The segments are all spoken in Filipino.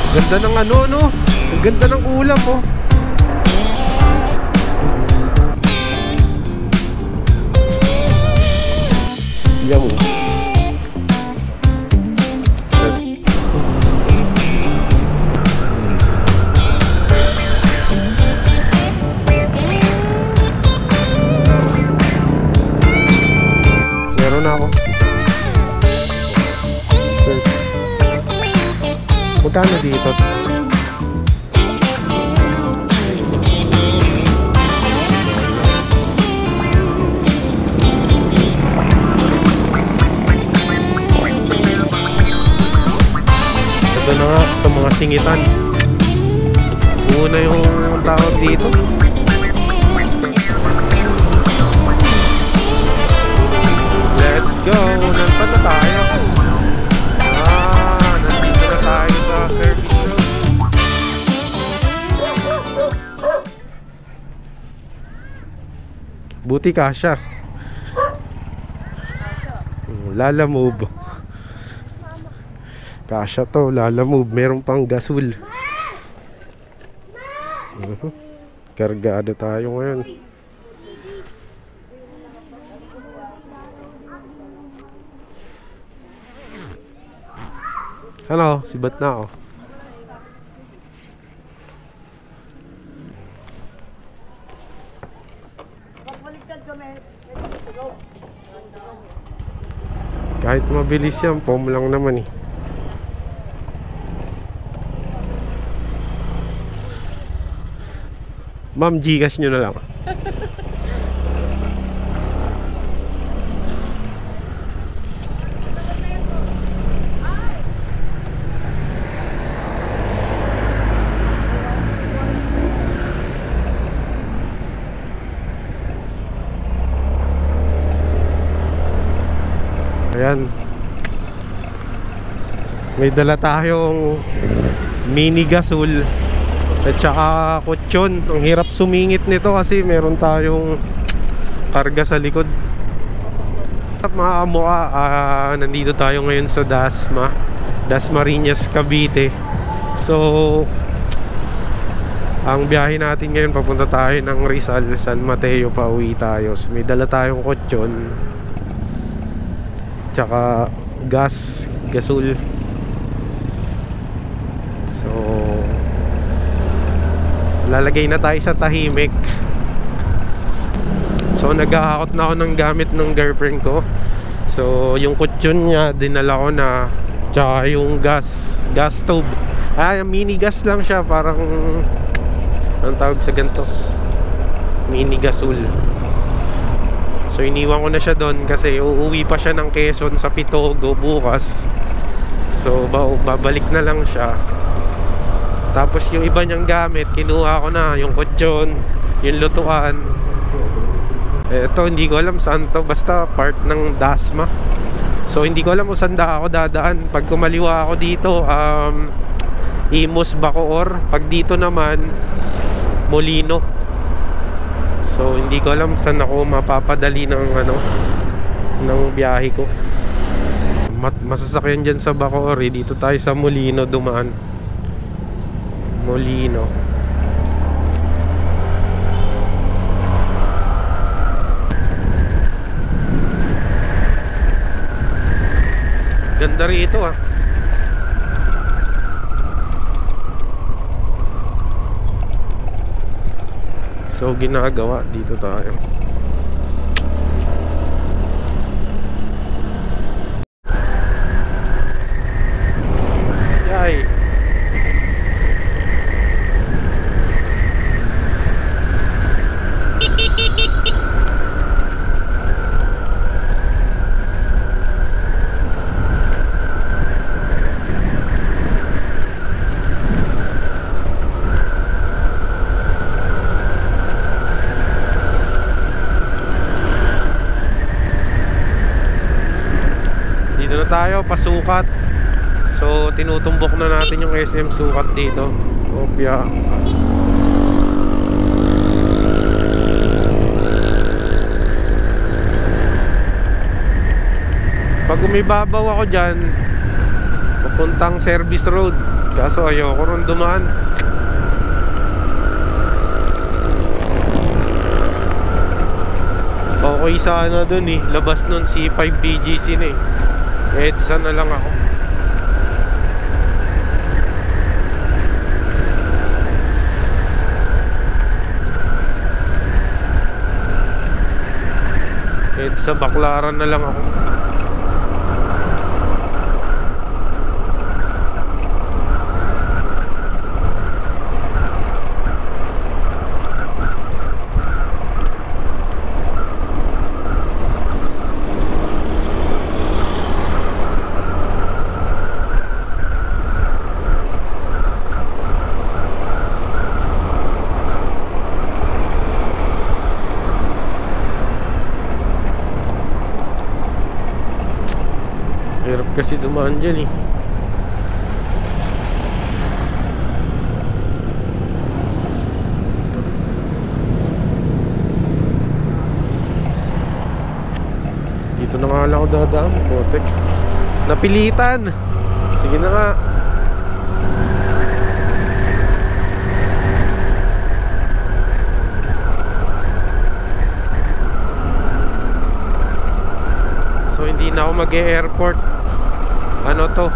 Ganda ng ano, no? Ang ganda ng ulam, oh. Yan, oh. Meron na ako. Magkano dito? Ito na nga, ito mga singitan. Una yung tawag dito. Let's go! Nandito na tayo. Nandito na tayo sa service road. Buti kasya. Lala Move. Kasya to, Lala Move. Meron pang gasol. Kargado tayo ngayon. Ano? Sibat na ako. Kahit mabilis yan, pom lang naman eh. Ma'am, Gcash nyo na lang. Ayan. May dala tayong mini gasol at saka kutsyon. Ang hirap sumingit nito kasi meron tayong karga sa likod. Mga kamuka, nandito tayo ngayon sa Dasmariñas, Cavite. So ang biyahe natin ngayon, papunta tayo ng Rizal, San Mateo, pauwi tayo. So, may dala tayong kutsyon tsaka gasol. So lalagay na tayo sa tahimik. So naghahakot na ako ng gamit ng girlfriend ko. So yung kutsyon niya dinala ko na, tsaka yung gas stove. Mini gas lang siya, parang anong tawag sa ganito, mini gasol. So iniwan ko na siya doon kasi uuwi pa siya ng Quezon sa Pitogo bukas. So babalik na lang siya. Tapos yung iba niyang gamit kinuha ko na, yung kutsyon, yung lutuan. Ito hindi ko alam saan to, basta part ng Dasma. So hindi ko alam kung saan ako dadaan. Pag kumaliwa ako dito, Imus, Bacoor. Pag dito naman, Molino. So hindi ko alam saan ako mapapadali ng ng biyahe ko. Masasakyan dyan sa Bacoor eh. Dito tayo sa Molino dumaan. Molino. Ganda rito ah. So ginagawa dito tayo. Yay. Tayo pasukat. So tinutumbok na natin yung SM Sukat dito. Opya. Pag umibabaw ako dyan, papuntang service road. Kaso ayoko ron dumaan. Okay sana dun eh, labas nun C5 BGC na eh. EDSA na lang ako. EDSA Baclaran na lang ako. Hirap kasi dumaan dyan eh. Dito na nga lang ako dadaan, potek. Napilitan. Sige na nga. So hindi na ako mag-e-airport. Ano to?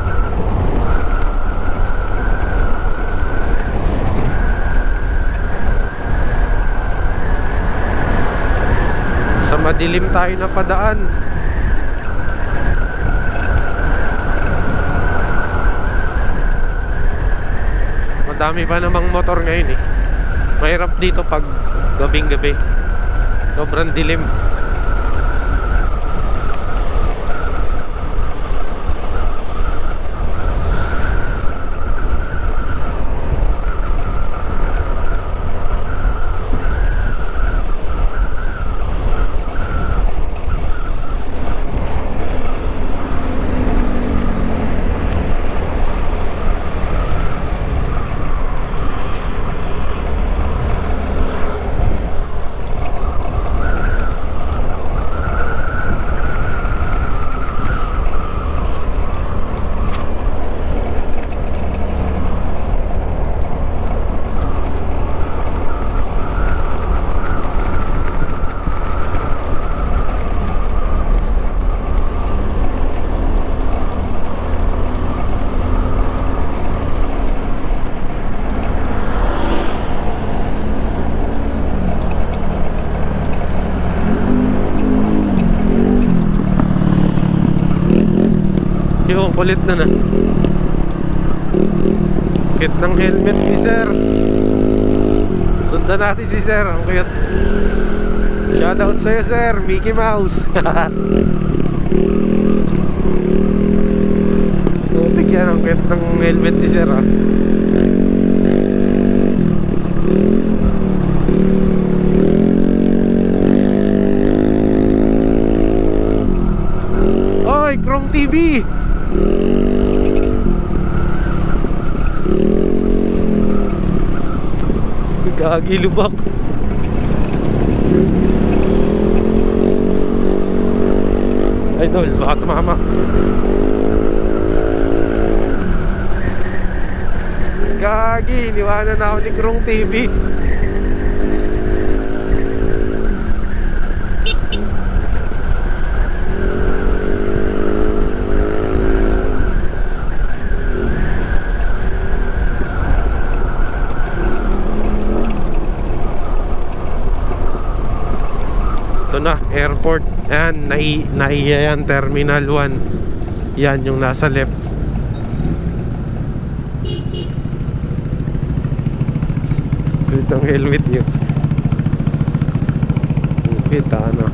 Sa madilim tayo na padaan. Madami pa namang motor ngayon eh. Mahirap dito pag gabing gabi. Sobrang dilim. Yung kulit na na. Kit ng helmet ni sir. Sundan natin si sir. Ang cute. Shoutout sa'yo sir, Mickey Mouse. Putik yan, ang cute ng helmet ni sir ah. Oy, Chrome TV. Gagi lubak. Idol, baka tumama. Gagi, iniwanan na ako ni Chrome TV. Ito na, airport. Ayan, naiya yan, Terminal 1. Yan, yung nasa left. Ito ang helmet yun. Kita na.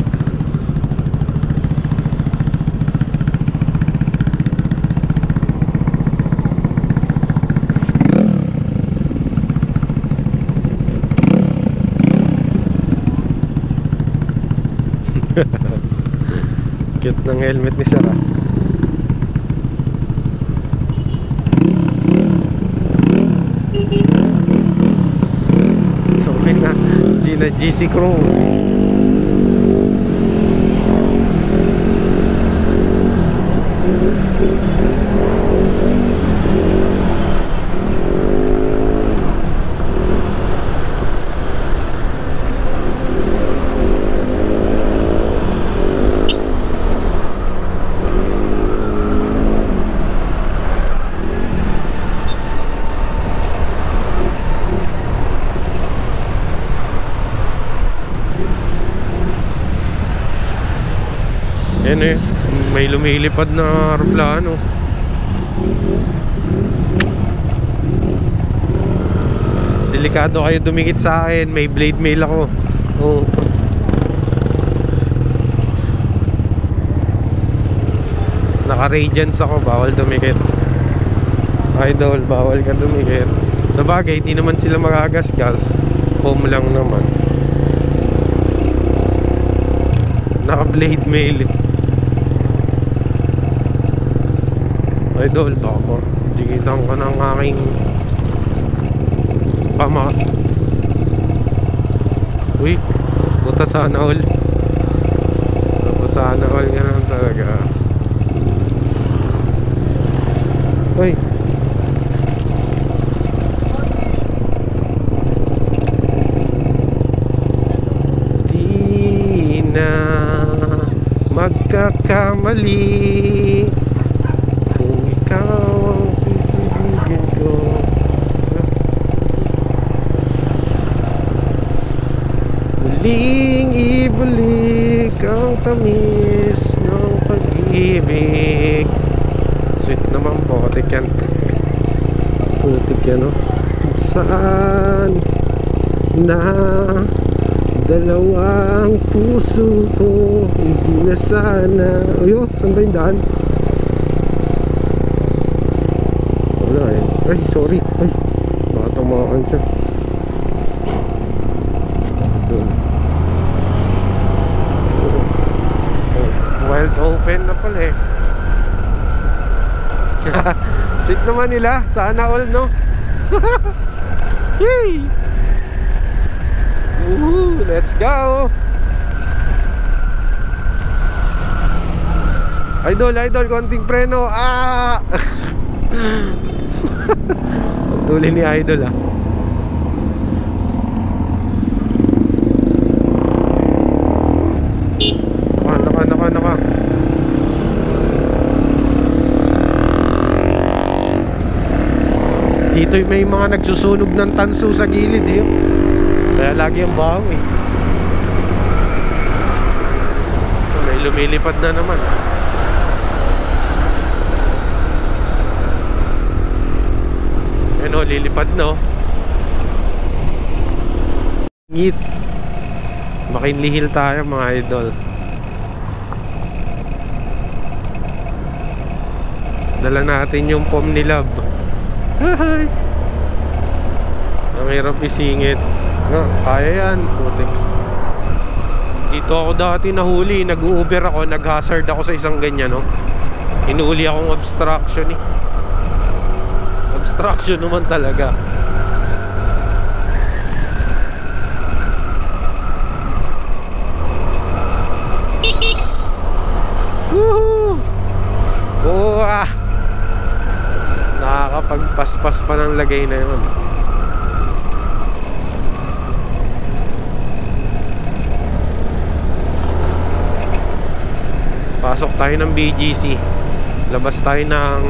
Cute ng helmet ni Sarah. So na Gina GC Crew. Ayan eh, may lumilipad na aeroplano. Delikado kayo dumikit sa akin, may blade mail ako. Oh. Naka-radiance ako, bawal dumikit. Idol, bawal ka dumikit. Sa bagay, di naman sila magagasgas. Foam lang naman. Naka-blade mail. Idol, baka dikitan ka ng aking pama. Uy, puta sana all. Sana all nga naman talaga. Uy, di na magkakamali kung ikaw ang sisibigin ko. Muling ibalik ang tamis ng pag-ibig. Sweet naman po, putik yan. Putik yan, no? Saan na dalawang puso ko, hindi na sana. Uyo, saan ba yung daan? Wala eh. Ay, sorry. Ay, baka tumakan siya. Wild open na pala eh. Sit naman nila. Sana all, no? Yay! Woohoo! Let's go! Idol, konting preno. Ah! Ang tuloy ni Idol, ah. Naka. Dito may mga nagsusunog ng tanso sa gilid eh. Kaya lagi ang baho eh. May lumilipad na naman. Ayun o, lilipad no. Ngit. McKinley Hill tayo mga idol. Dala natin yung pom ni Love. Hi! Ang hirap isingit. Kaya yan, putik. Dito ako dati nahuli. Nag-Uber ako, nag-hazard ako sa isang ganyan, no? Inuuli akong obstruction eh. Obstruction naman talaga. Woohoo! Oh, ah! Nakakapagpaspas pa ng lagay na yun. Pasok tayo ng BGC. Labas tayo ng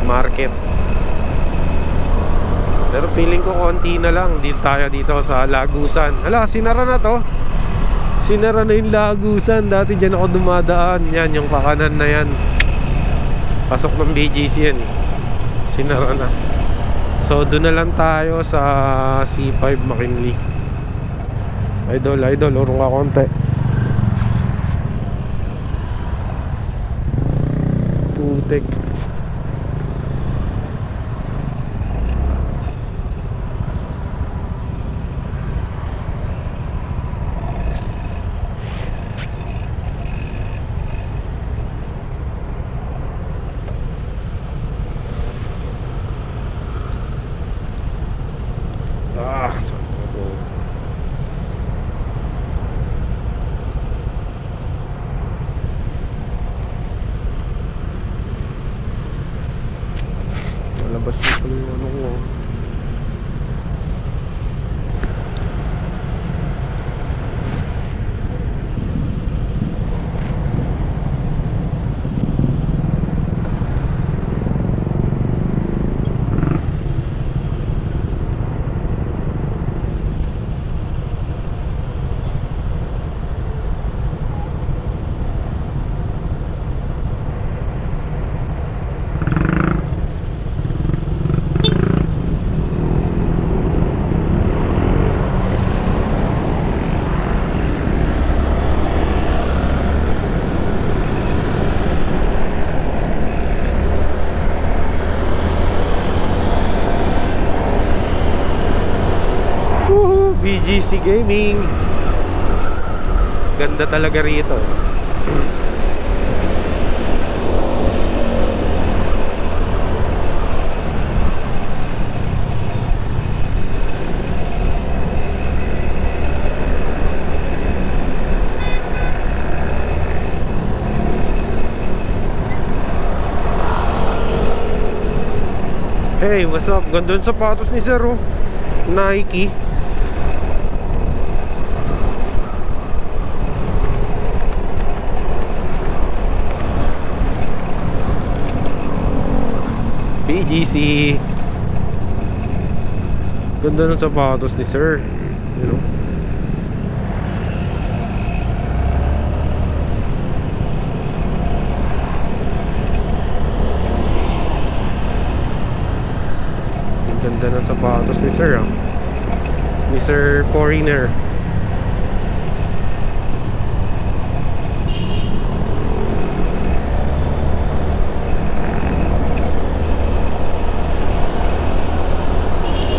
market. Pero feeling ko konti na lang. Dito tayo dito sa Lagusan. Hala, sinara na to. Sinara na yung Lagusan. Dati dyan ako dumadaan. Yan, yung pakanan na yan. Pasok ng BGC yan eh. Sinara na. So doon na lang tayo sa C5 McKinley. Idol, urong ka konti. Putik. Labas na pala yung ano ko. BGC Gaming. Ganda talaga rito. Hey, what's up? Ganda yung sapatos ni Sir, oh. Nike. BGC. Ganda ng sapatos ni Sir. You know? Ganda ng sapatos ni Sir, ah. Mr. Foreigner.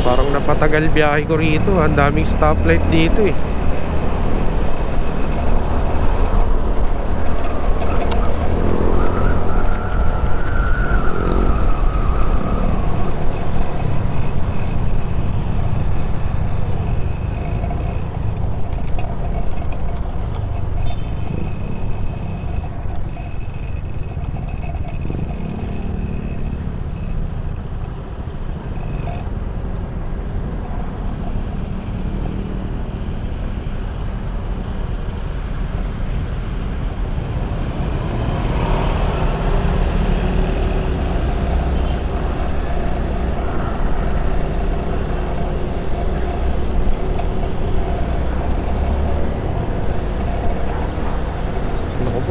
Parang napatagal biyahe ko rito. Ang daming stoplight dito eh.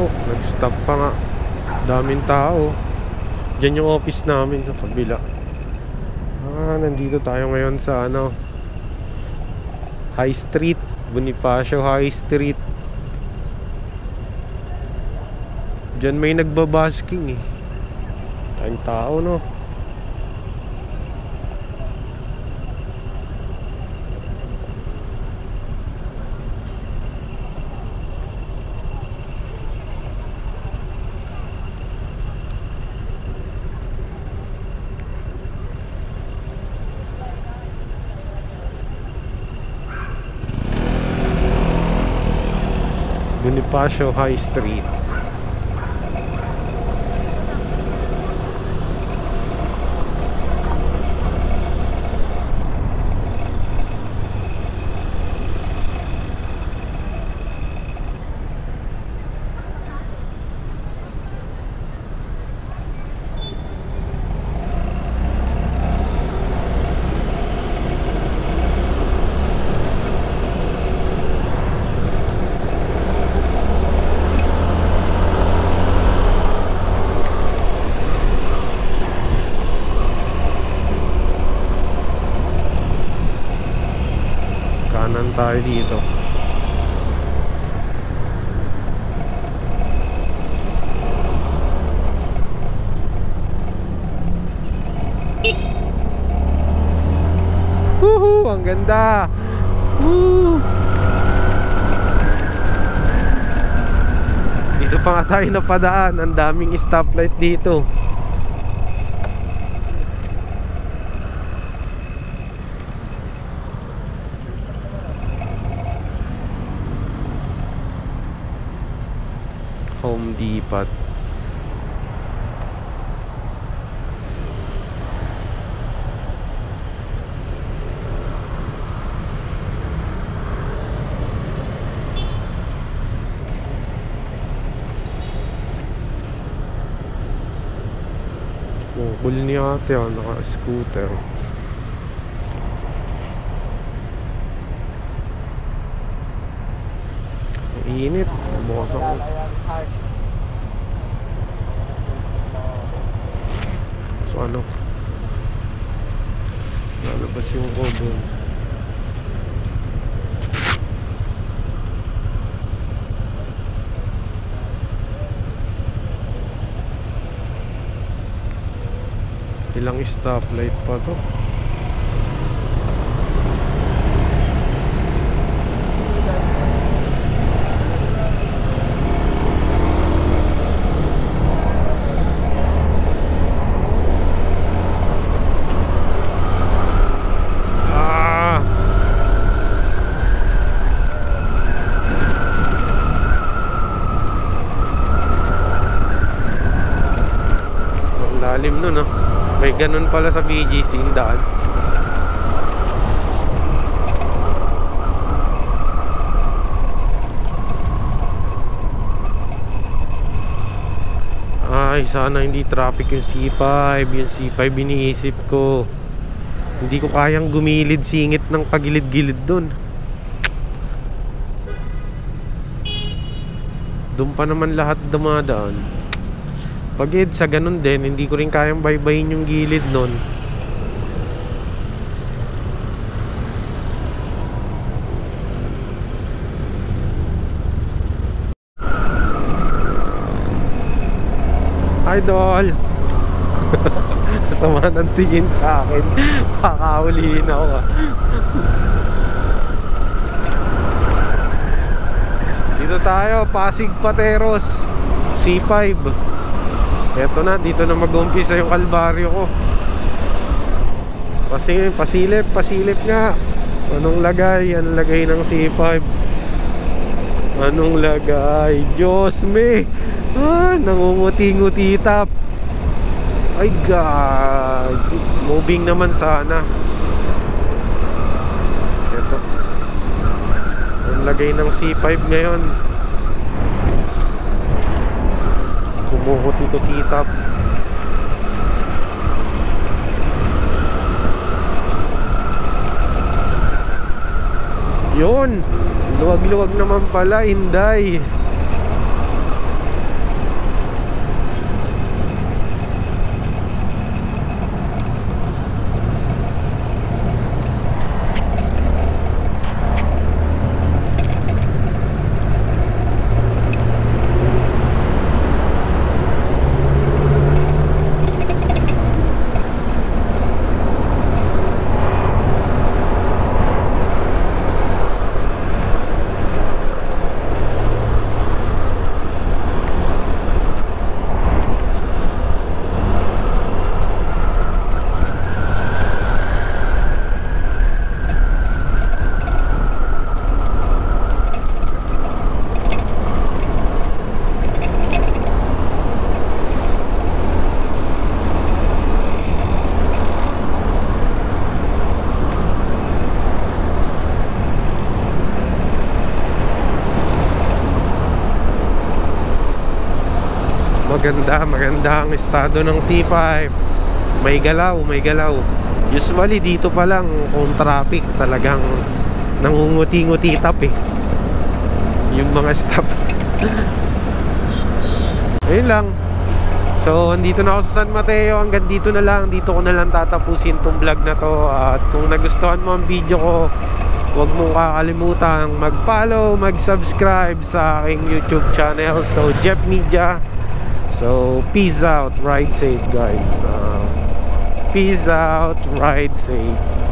Nag-stop pa nga. Daming tao. Diyan yung office namin sa kabila. Nandito tayo ngayon sa High Street, Bonifacio High Street. Diyan may nagbabasking eh. Tayong tao, no? Bonifacio High Street. Kanan tayo dito. Woohoo! Ang ganda! Woo! Dito pa nga tayo napadaan. Ang daming stoplight dito. Home Depot. Oh, cool ni ate, naka-scooter. Init. Bukas ako. So lalabas yung cobon. Ilang stoplight pa to? ganun pala sa BGC yung daan. Ay, sana hindi traffic yung C5. Yung C5 iniisip ko. Hindi ko kayang gumilid singit ng pagilid-gilid dun. Doon pa naman lahat dumadaan. Pag sa ganun din, hindi ko rin kayang baybayin yung gilid nun. Idol! Sama ng tingin sa akin. Pakaulihin ako Dito tayo, Pasig Pateros C5. Eto na, dito na mag-umpisa yung kalbaryo ko. Kasi pasilip nga. Anong lagay? Anong lagay ng C5? Anong lagay? Diyos me! Nangunguti-nguti tap. Ay God, moving naman sana. Ito ang lagay ng C5 ngayon. Kumukuti-nguti tap. Yun, luwag-luwag naman pala, Inday. Maganda ang estado ng C5. May galaw. Usually dito pa lang kung traffic talagang nangunguti-nguti tap yung mga stop. Ayun lang. So andito na ako sa San Mateo. Hanggang dito na lang. Dito ko na lang tatapusin tong vlog na to. At kung nagustuhan mo ang video ko, huwag mong kakalimutan mag-follow, mag-subscribe sa aking YouTube channel. So Jeff Media. So peace out, ride safe guys. Peace out, ride safe.